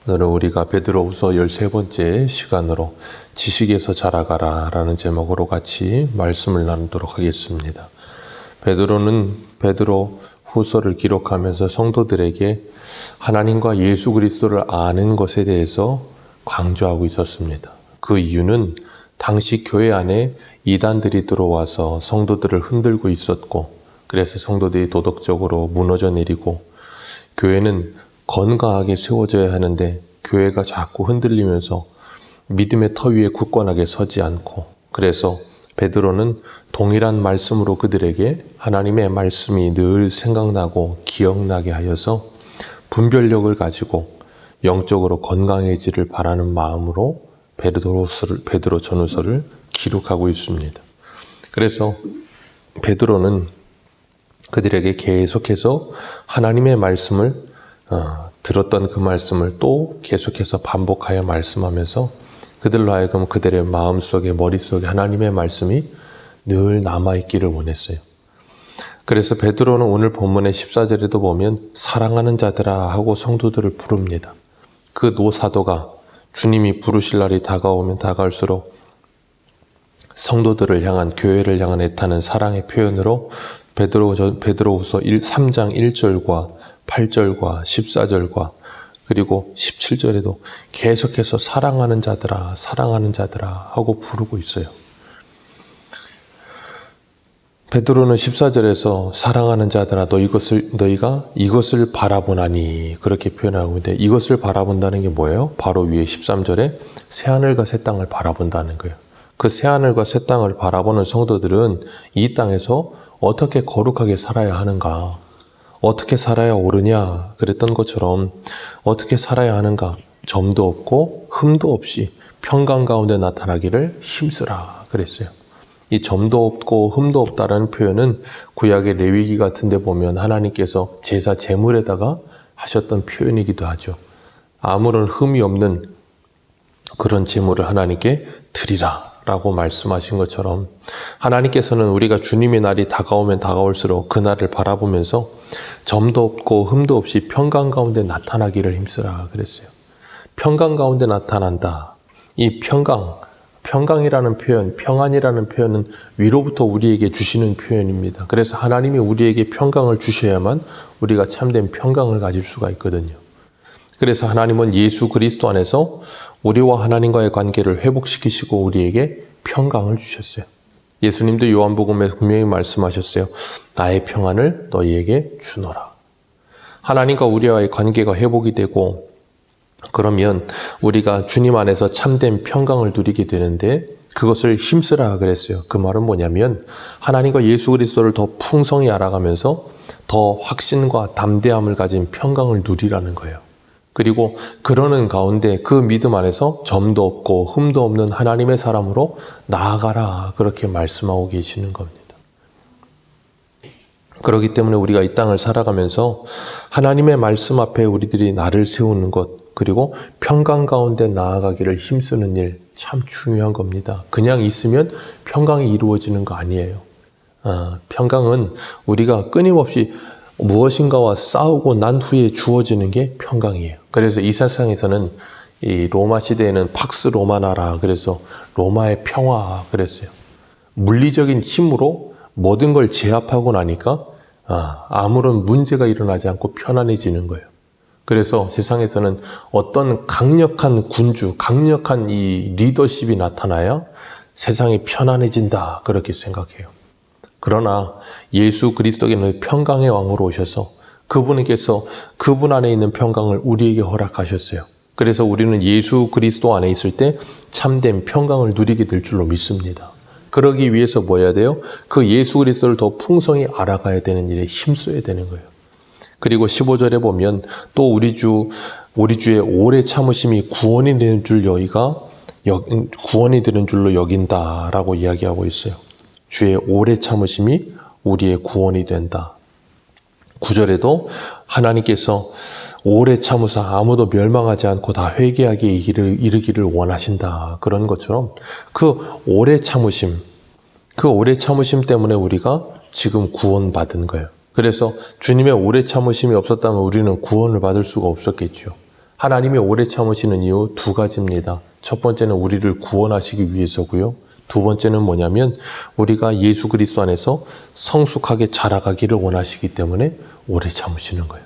오늘은 우리가 베드로후서 13번째 시간으로 지식에서 자라가라 라는 제목으로 같이 말씀을 나누도록 하겠습니다. 베드로는 베드로 후서를 기록하면서 성도들에게 하나님과 예수 그리스도를 아는 것에 대해서 강조하고 있었습니다. 그 이유는 당시 교회 안에 이단들이 들어와서 성도들을 흔들고 있었고, 그래서 성도들이 도덕적으로 무너져 내리고, 교회는 건강하게 세워져야 하는데 교회가 자꾸 흔들리면서 믿음의 터 위에 굳건하게 서지 않고, 그래서 베드로는 동일한 말씀으로 그들에게 하나님의 말씀이 늘 생각나고 기억나게 하여서 분별력을 가지고 영적으로 건강해지를 바라는 마음으로 베드로 전후서를 기록하고 있습니다. 그래서 베드로는 그들에게 계속해서 하나님의 말씀을 들었던 그 말씀을 또 계속해서 반복하여 말씀하면서 그들로 하여금 그들의 마음속에 머릿속에 하나님의 말씀이 늘 남아있기를 원했어요. 그래서 베드로는 오늘 본문의 14절에도 보면 사랑하는 자들아 하고 성도들을 부릅니다. 그 노사도가 주님이 부르실 날이 다가오면 다가올수록 성도들을 향한, 교회를 향한 애타는 사랑의 표현으로 베드로후서 3장 1절과 8절과 14절과 그리고 17절에도 계속해서 사랑하는 자들아 하고 부르고 있어요. 베드로는 14절에서 사랑하는 자들아 너희가 이것을 바라보나니 그렇게 표현하고 있는데, 이것을 바라본다는 게 뭐예요? 바로 위에 13절에 새하늘과 새 땅을 바라본다는 거예요. 그 새하늘과 새 땅을 바라보는 성도들은 이 땅에서 어떻게 거룩하게 살아야 하는가, 어떻게 살아야 옳으냐 그랬던 것처럼 어떻게 살아야 하는가, 점도 없고 흠도 없이 평강 가운데 나타나기를 힘쓰라 그랬어요. 이 점도 없고 흠도 없다라는 표현은 구약의 레위기 같은 데 보면 하나님께서 제사 제물에다가 하셨던 표현이기도 하죠. 아무런 흠이 없는 그런 제물을 하나님께 드리라 라고 말씀하신 것처럼, 하나님께서는 우리가 주님의 날이 다가오면 다가올수록 그 날을 바라보면서 점도 없고 흠도 없이 평강 가운데 나타나기를 힘쓰라 그랬어요. 평강 가운데 나타난다. 이 평강이라는 표현, 평안이라는 표현은 위로부터 우리에게 주시는 표현입니다. 그래서 하나님이 우리에게 평강을 주셔야만 우리가 참된 평강을 가질 수가 있거든요. 그래서 하나님은 예수 그리스도 안에서 우리와 하나님과의 관계를 회복시키시고 우리에게 평강을 주셨어요. 예수님도 요한복음에 분명히 말씀하셨어요. 나의 평안을 너희에게 주노라. 하나님과 우리와의 관계가 회복이 되고, 그러면 우리가 주님 안에서 참된 평강을 누리게 되는데 그것을 힘쓰라 그랬어요. 그 말은 뭐냐면 하나님과 예수 그리스도를 더 풍성히 알아가면서 더 확신과 담대함을 가진 평강을 누리라는 거예요. 그리고 그러는 가운데 그 믿음 안에서 점도 없고 흠도 없는 하나님의 사람으로 나아가라 그렇게 말씀하고 계시는 겁니다. 그렇기 때문에 우리가 이 땅을 살아가면서 하나님의 말씀 앞에 우리들이 나를 세우는 것, 그리고 평강 가운데 나아가기를 힘쓰는 일 참 중요한 겁니다. 그냥 있으면 평강이 이루어지는 거 아니에요. 평강은 우리가 끊임없이 무엇인가와 싸우고 난 후에 주어지는 게 평강이에요. 그래서 이 세상에서는 이 로마 시대에는 팍스 로마나라, 그래서 로마의 평화 그랬어요. 물리적인 힘으로 모든 걸 제압하고 나니까 아무런 문제가 일어나지 않고 편안해지는 거예요. 그래서 세상에서는 어떤 강력한 군주, 강력한 이 리더십이 나타나야 세상이 편안해진다 그렇게 생각해요. 그러나 예수 그리스도께는 평강의 왕으로 오셔서 그분께서 그분 안에 있는 평강을 우리에게 허락하셨어요. 그래서 우리는 예수 그리스도 안에 있을 때 참된 평강을 누리게 될 줄로 믿습니다. 그러기 위해서 뭐 해야 돼요? 그 예수 그리스도를 더 풍성히 알아가야 되는 일에 힘써야 되는 거예요. 그리고 15절에 보면 또 우리 주의 오래 참으심이 구원이 되는 줄로 여긴다라고 이야기하고 있어요. 주의 오래 참으심이 우리의 구원이 된다. 9절에도 하나님께서 오래 참으사 아무도 멸망하지 않고 다 회개하게 이르기를 원하신다. 그런 것처럼 그 오래 참으심 때문에 우리가 지금 구원받은 거예요. 그래서 주님의 오래 참으심이 없었다면 우리는 구원을 받을 수가 없었겠죠. 하나님이 오래 참으시는 이유 두 가지입니다. 첫 번째는 우리를 구원하시기 위해서고요. 두 번째는 뭐냐면 우리가 예수 그리스도 안에서 성숙하게 자라가기를 원하시기 때문에 오래 참으시는 거예요.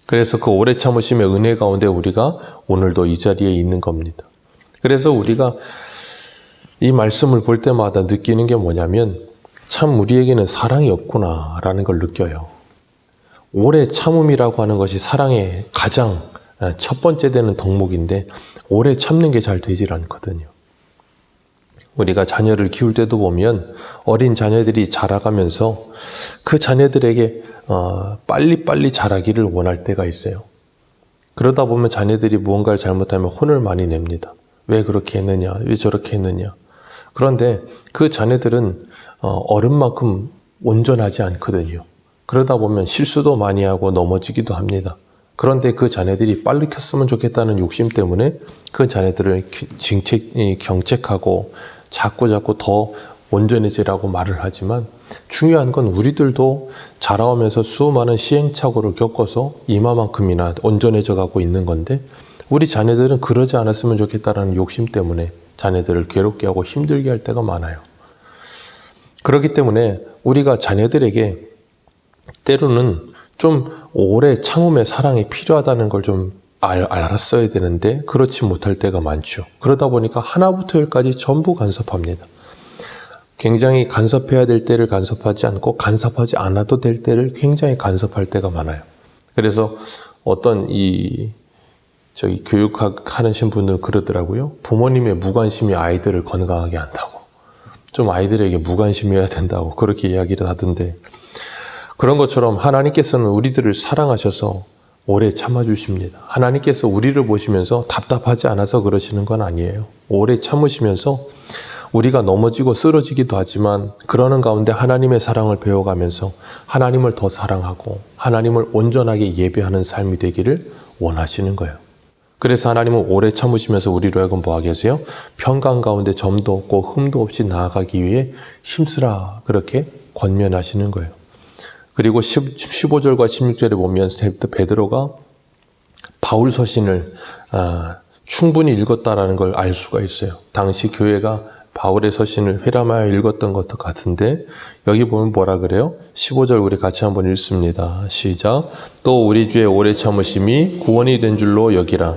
그래서 그 오래 참으심의 은혜 가운데 우리가 오늘도 이 자리에 있는 겁니다. 그래서 우리가 이 말씀을 볼 때마다 느끼는 게 뭐냐면 참 우리에게는 사랑이 없구나라는 걸 느껴요. 오래 참음이라고 하는 것이 사랑의 가장 첫 번째 되는 덕목인데 오래 참는 게 잘 되질 않거든요. 우리가 자녀를 키울 때도 보면 어린 자녀들이 자라가면서 그 자녀들에게 빨리빨리 자라기를 원할 때가 있어요. 그러다 보면 자녀들이 무언가를 잘못하면 혼을 많이 냅니다. 왜 그렇게 했느냐, 왜 저렇게 했느냐. 그런데 그 자녀들은 어른만큼 온전하지 않거든요. 그러다 보면 실수도 많이 하고 넘어지기도 합니다. 그런데 그 자녀들이 빨리 컸으면 좋겠다는 욕심 때문에 그 자녀들을 경책하고 자꾸 더 온전해지라고 말을 하지만 중요한 건 우리들도 자라오면서 수많은 시행착오를 겪어서 이마만큼이나 온전해져 가고 있는 건데 우리 자녀들은 그러지 않았으면 좋겠다는 욕심 때문에 자녀들을 괴롭게 하고 힘들게 할 때가 많아요. 그렇기 때문에 우리가 자녀들에게 때로는 좀 오래 참음의 사랑이 필요하다는 걸 좀 알았어야 되는데 그렇지 못할 때가 많죠. 그러다 보니까 하나부터 열까지 전부 간섭합니다. 굉장히 간섭해야 될 때를 간섭하지 않고 간섭하지 않아도 될 때를 굉장히 간섭할 때가 많아요. 그래서 어떤 교육하는 분들은 그러더라고요. 부모님의 무관심이 아이들을 건강하게 한다고. 좀 아이들에게 무관심해야 된다고 그렇게 이야기를 하던데 그런 것처럼 하나님께서는 우리들을 사랑하셔서 오래 참아주십니다. 하나님께서 우리를 보시면서 답답하지 않아서 그러시는 건 아니에요. 오래 참으시면서 우리가 넘어지고 쓰러지기도 하지만 그러는 가운데 하나님의 사랑을 배워가면서 하나님을 더 사랑하고 하나님을 온전하게 예배하는 삶이 되기를 원하시는 거예요. 그래서 하나님은 오래 참으시면서 우리로 하여금 뭐 하게 하세요? 평강 가운데 점도 없고 흠도 없이 나아가기 위해 힘쓰라 그렇게 권면하시는 거예요. 그리고 15절과 16절에 보면 베드로가 바울 서신을 충분히 읽었다라는 걸 알 수가 있어요. 당시 교회가 바울의 서신을 회람하여 읽었던 것 같은데 여기 보면 뭐라 그래요? 15절 우리 같이 한번 읽습니다. 시작. 또 우리 주의 오래 참으심이 구원이 된 줄로 여기라.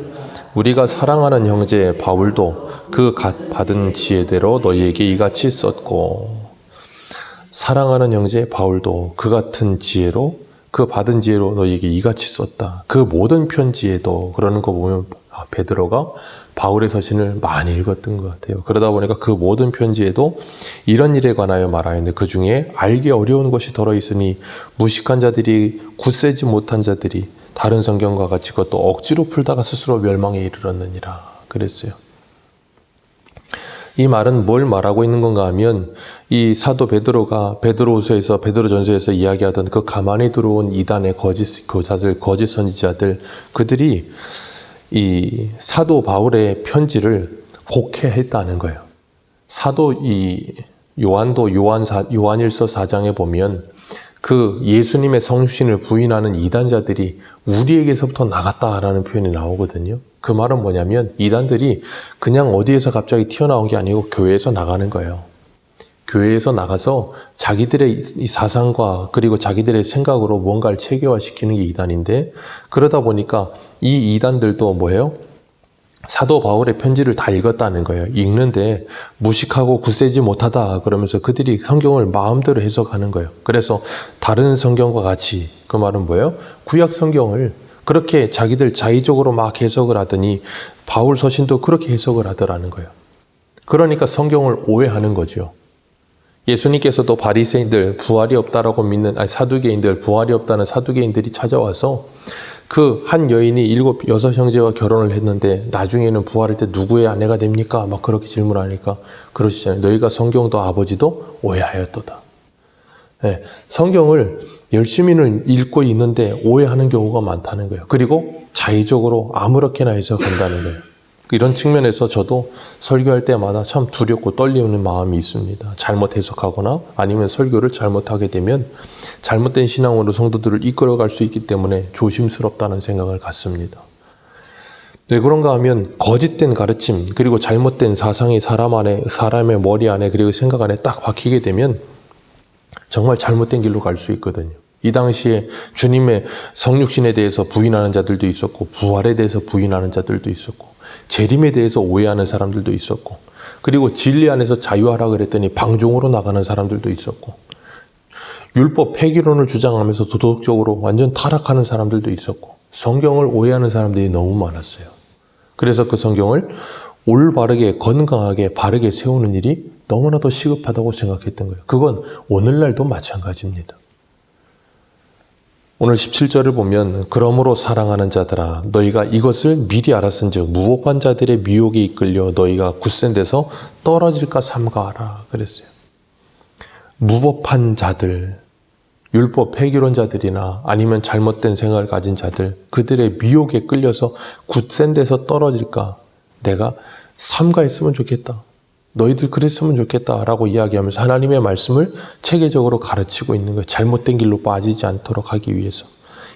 우리가 사랑하는 형제 바울도 그 받은 지혜대로 너희에게 이같이 썼고 사랑하는 형제 바울도 그 같은 지혜로 그 받은 지혜로 너희에게 이같이 썼다. 그 모든 편지에도 그러는 거 보면 베드로가 바울의 서신을 많이 읽었던 것 같아요. 그러다 보니까 그 모든 편지에도 이런 일에 관하여 말하였는데 그 중에 알기 어려운 것이 들어있으니 무식한 자들이 굳세지 못한 자들이 다른 성경과 같이 그것도 억지로 풀다가 스스로 멸망에 이르렀느니라 그랬어요. 이 말은 뭘 말하고 있는 건가 하면 이 사도 베드로가 베드로전서에서 이야기하던 그 가만히 들어온 이단의 거짓 교사들, 거짓 선지자들 그들이 이 사도 바울의 편지를 곡해했다는 거예요. 사도 요한도 요한일서 4장에 보면 그 예수님의 성신을 부인하는 이단자들이 우리에게서부터 나갔다라는 표현이 나오거든요. 그 말은 뭐냐면 이단들이 그냥 어디에서 갑자기 튀어나온 게 아니고 교회에서 나가는 거예요. 교회에서 나가서 자기들의 이 사상과 그리고 자기들의 생각으로 뭔가를 체계화시키는 게 이단인데 그러다 보니까 이 이단들도 뭐예요? 사도 바울의 편지를 다 읽었다는 거예요. 읽는데 무식하고 굳세지 못하다 그러면서 그들이 성경을 마음대로 해석하는 거예요. 그래서 다른 성경과 같이 그 말은 뭐예요? 구약 성경을 그렇게 자기들 자의적으로 막 해석을 하더니 바울 서신도 그렇게 해석을 하더라는 거예요. 그러니까 성경을 오해하는 거죠. 예수님께서도 바리새인들 부활이 없다라고 믿는 사두개인들 부활이 없다는 사두개인들이 찾아와서 그 한 여인이 6 형제와 결혼을 했는데 나중에는 부활할 때 누구의 아내가 됩니까? 막 그렇게 질문하니까 그러시잖아요. 너희가 성경도 아버지도 오해하였도다. 네, 성경을 열심히는 읽고 있는데 오해하는 경우가 많다는 거예요. 그리고 자의적으로 아무렇게나 해석한다는 거예요. 이런 측면에서 저도 설교할 때마다 참 두렵고 떨리는 마음이 있습니다. 잘못 해석하거나 아니면 설교를 잘못하게 되면 잘못된 신앙으로 성도들을 이끌어갈 수 있기 때문에 조심스럽다는 생각을 갖습니다. 왜 그런가 하면 거짓된 가르침 그리고 잘못된 사상이 사람의 머리 안에 그리고 생각 안에 딱 박히게 되면 정말 잘못된 길로 갈 수 있거든요. 이 당시에 주님의 성육신에 대해서 부인하는 자들도 있었고 부활에 대해서 부인하는 자들도 있었고 재림에 대해서 오해하는 사람들도 있었고 그리고 진리 안에서 자유하라 그랬더니 방종으로 나가는 사람들도 있었고 율법 폐기론을 주장하면서 도덕적으로 완전 타락하는 사람들도 있었고 성경을 오해하는 사람들이 너무 많았어요. 그래서 그 성경을 올바르게 건강하게 바르게 세우는 일이 너무나도 시급하다고 생각했던 거예요. 그건 오늘날도 마찬가지입니다. 오늘 17절을 보면 그러므로 사랑하는 자들아 너희가 이것을 미리 알았은즉 무법한 자들의 미혹에 이끌려 너희가 굳센 데서 떨어질까 삼가하라 그랬어요. 무법한 자들, 율법 폐기론자들이나 아니면 잘못된 생각을 가진 자들, 그들의 미혹에 끌려서 굳센 데서 떨어질까 내가 삼가했으면 좋겠다. 너희들 그랬으면 좋겠다라고 이야기하면서 하나님의 말씀을 체계적으로 가르치고 있는 거예요. 잘못된 길로 빠지지 않도록 하기 위해서.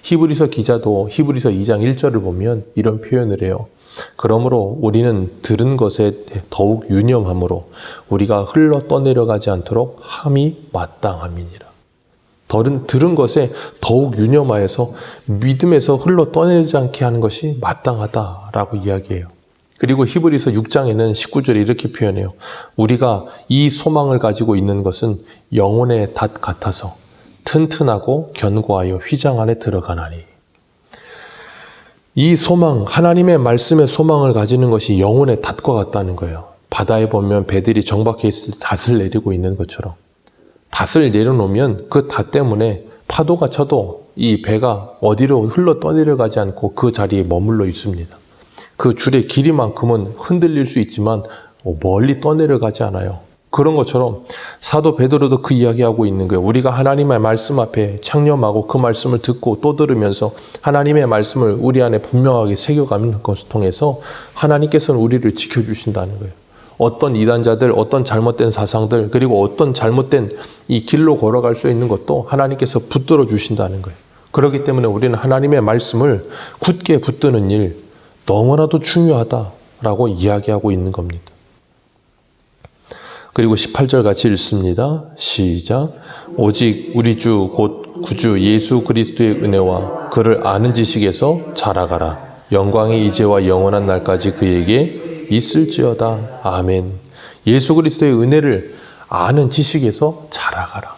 히브리서 기자도 히브리서 2장 1절을 보면 이런 표현을 해요. 그러므로 우리는 들은 것에 더욱 유념함으로 우리가 흘러 떠내려가지 않도록 함이 마땅함이니라. 들은 것에 더욱 유념하여서 믿음에서 흘러 떠내지 않게 하는 것이 마땅하다라고 이야기해요. 그리고 히브리서 6장에는 19절에 이렇게 표현해요. 우리가 이 소망을 가지고 있는 것은 영혼의 닷 같아서 튼튼하고 견고하여 휘장 안에 들어가나니. 이 소망, 하나님의 말씀의 소망을 가지는 것이 영혼의 닷과 같다는 거예요. 바다에 보면 배들이 정박해 있을 때 닷을 내리고 있는 것처럼 닷을 내려놓으면 그 닷 때문에 파도가 쳐도 이 배가 어디로 흘러 떠내려가지 않고 그 자리에 머물러 있습니다. 그 줄의 길이만큼은 흔들릴 수 있지만 멀리 떠내려가지 않아요. 그런 것처럼 사도 베드로도 그 이야기하고 있는 거예요. 우리가 하나님의 말씀 앞에 창념하고 그 말씀을 듣고 또 들으면서 하나님의 말씀을 우리 안에 분명하게 새겨가는 것을 통해서 하나님께서는 우리를 지켜주신다는 거예요. 어떤 이단자들, 어떤 잘못된 사상들, 그리고 어떤 잘못된 이 길로 걸어갈 수 있는 것도 하나님께서 붙들어 주신다는 거예요. 그렇기 때문에 우리는 하나님의 말씀을 굳게 붙드는 일 너무나도 중요하다라고 이야기하고 있는 겁니다. 그리고 18절 같이 읽습니다. 시작. 오직 우리 주 곧 구주 예수 그리스도의 은혜와 그를 아는 지식에서 자라가라. 영광의 이제와 영원한 날까지 그에게 있을지어다. 아멘. 예수 그리스도의 은혜를 아는 지식에서 자라가라.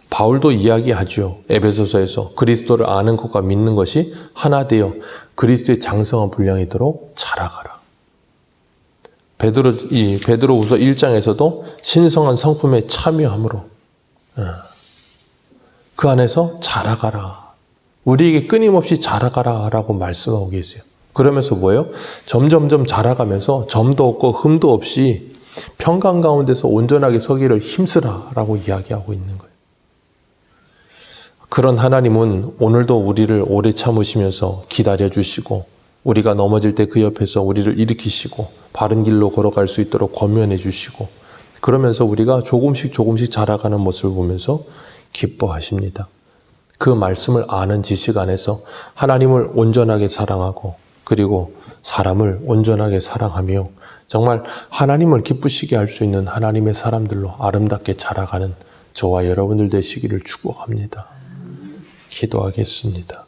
바울도 이야기하죠. 에베소서에서 그리스도를 아는 것과 믿는 것이 하나 되어 그리스도의 장성한 분량이도록 자라가라. 베드로후서 1장에서도 신성한 성품에 참여함으로 그 안에서 자라가라. 우리에게 끊임없이 자라가라라고 말씀하고 계세요. 그러면서 뭐예요? 점점점 자라가면서 점도 없고 흠도 없이 평강 가운데서 온전하게 서기를 힘쓰라라고 이야기하고 있는 거예요. 그런 하나님은 오늘도 우리를 오래 참으시면서 기다려주시고 우리가 넘어질 때 그 옆에서 우리를 일으키시고 바른 길로 걸어갈 수 있도록 권면해 주시고 그러면서 우리가 조금씩 자라가는 모습을 보면서 기뻐하십니다. 그 말씀을 아는 지식 안에서 하나님을 온전하게 사랑하고 그리고 사람을 온전하게 사랑하며 정말 하나님을 기쁘시게 할 수 있는 하나님의 사람들로 아름답게 자라가는 저와 여러분들 되시기를 축복합니다. 기도하겠습니다.